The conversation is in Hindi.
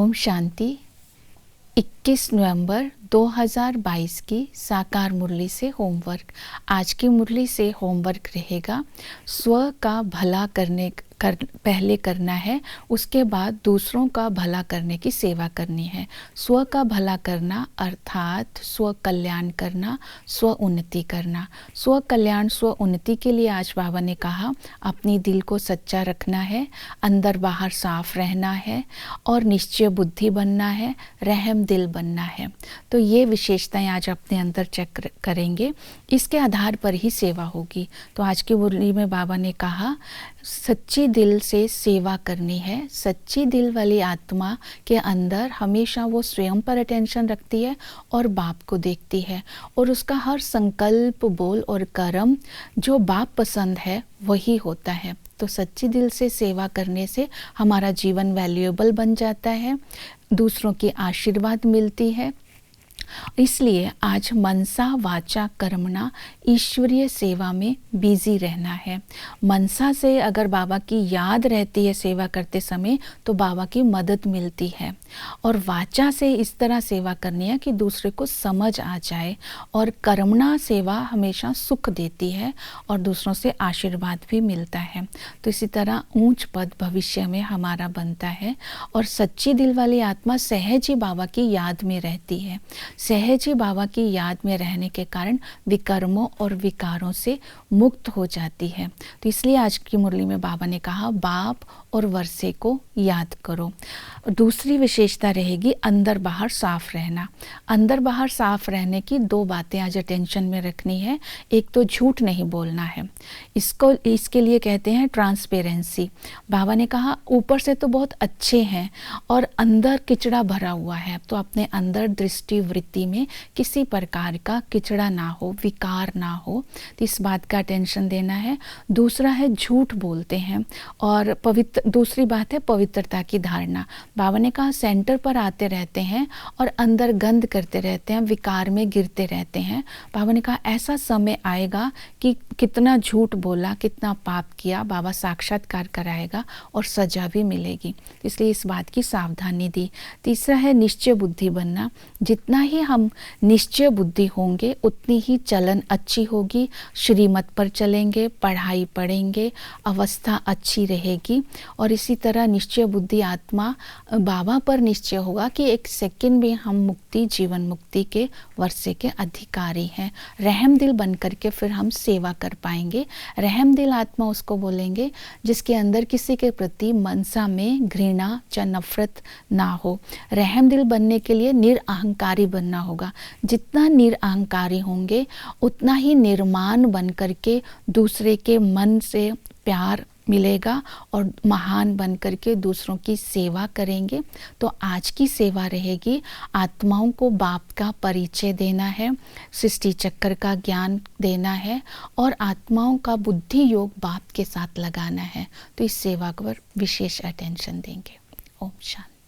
ओम शांति। 21 नवंबर 2022 की साकार मुरली से होमवर्क। आज की मुरली से होमवर्क रहेगा, स्व का भला पहले करना है, उसके बाद दूसरों का भला करने की सेवा करनी है। स्व का भला करना अर्थात स्व कल्याण करना, स्व उन्नति करना। स्व कल्याण स्व उन्नति के लिए आज बाबा ने कहा अपनी दिल को सच्चा रखना है, अंदर बाहर साफ रहना है और निश्चय बुद्धि बनना है, रहम दिल बनना है। तो ये विशेषताएं आज अपने अंदर चेक करेंगे, इसके आधार पर ही सेवा होगी। तो आज की मुरली में बाबा ने कहा सच्ची दिल से सेवा करनी है। सच्ची दिल वाली आत्मा के अंदर हमेशा वो स्वयं पर अटेंशन रखती है और बाप को देखती है, और उसका हर संकल्प, बोल और कर्म जो बाप पसंद है वही होता है। तो सच्ची दिल से सेवा करने से हमारा जीवन वैल्यूएबल बन जाता है, दूसरों की आशीर्वाद मिलती है। इसलिए आज मनसा वाचा कर्मणा ईश्वरीय सेवा में बिजी रहना है। मनसा से अगर बाबा की याद रहती है सेवा करते समय तो बाबा की मदद मिलती है, और वाचा से इस तरह सेवा करनी है कि दूसरे को समझ आ जाए, और कर्मणा सेवा हमेशा सुख देती है और दूसरों से आशीर्वाद भी मिलता है। तो इसी तरह ऊंच पद भविष्य में हमारा बनता है, और सच्ची दिल वाली आत्मा सहज ही बाबा की याद में रहती है। सहज ही बाबा की याद में रहने के कारण विकर्मों और विकारों से मुक्त हो जाती है। तो इसलिए आज की मुरली में बाबा ने कहा बाप और वर्षे को याद करो। दूसरी विशेषता रहेगी अंदर बाहर साफ रहना। अंदर बाहर साफ रहने की दो बातें आज अटेंशन में रखनी है। एक तो झूठ नहीं बोलना है, इसके लिए कहते हैं ट्रांसपेरेंसी। बाबा ने कहा ऊपर से तो बहुत अच्छे हैं और अंदर किचड़ा भरा हुआ है, तो अपने अंदर दृष्टि वृत्ति में किसी प्रकार का किचड़ा ना हो, विकार ना हो, तो इस बात का अटेंशन देना है। दूसरा है झूठ बोलते हैं, और दूसरी बात है पवित्रता की धारणा। बाबा ने कहा सेंटर पर आते रहते हैं और अंदर गंद करते रहते हैं, विकार में गिरते रहते हैं। बाबा ने कहा ऐसा समय आएगा कि कितना झूठ बोला, कितना पाप किया, बाबा साक्षात्कार कराएगा और सजा भी मिलेगी, इसलिए इस बात की सावधानी दी। तीसरा है निश्चय बुद्धि बनना। जितना ही हम निश्चय बुद्धि होंगे उतनी ही चलन अच्छी होगी, श्रीमत पर चलेंगे, पढ़ाई पढ़ेंगे, अवस्था अच्छी रहेगी। और इसी तरह निश्चय बुद्धि आत्मा बाबा पर निश्चय होगा कि एक सेकंड में हम मुक्ति, जीवन मुक्ति के वर्षे के अधिकारी हैं। रहम दिल बन करके फिर हम सेवा कर पाएंगे। रहम दिल आत्मा उसको बोलेंगे जिसके अंदर किसी के प्रति मनसा में घृणा या नफरत ना हो। रहम दिल बनने के लिए निरअहंकारी बनना होगा। जितना निरअहंकारी होंगे उतना ही निर्माण बन करके दूसरे के मन से प्यार मिलेगा और महान बन करके दूसरों की सेवा करेंगे। तो आज की सेवा रहेगी आत्माओं को बाप का परिचय देना है, सृष्टि चक्र का ज्ञान देना है, और आत्माओं का बुद्धि योग बाप के साथ लगाना है। तो इस सेवा पर विशेष अटेंशन देंगे। ओम शांति।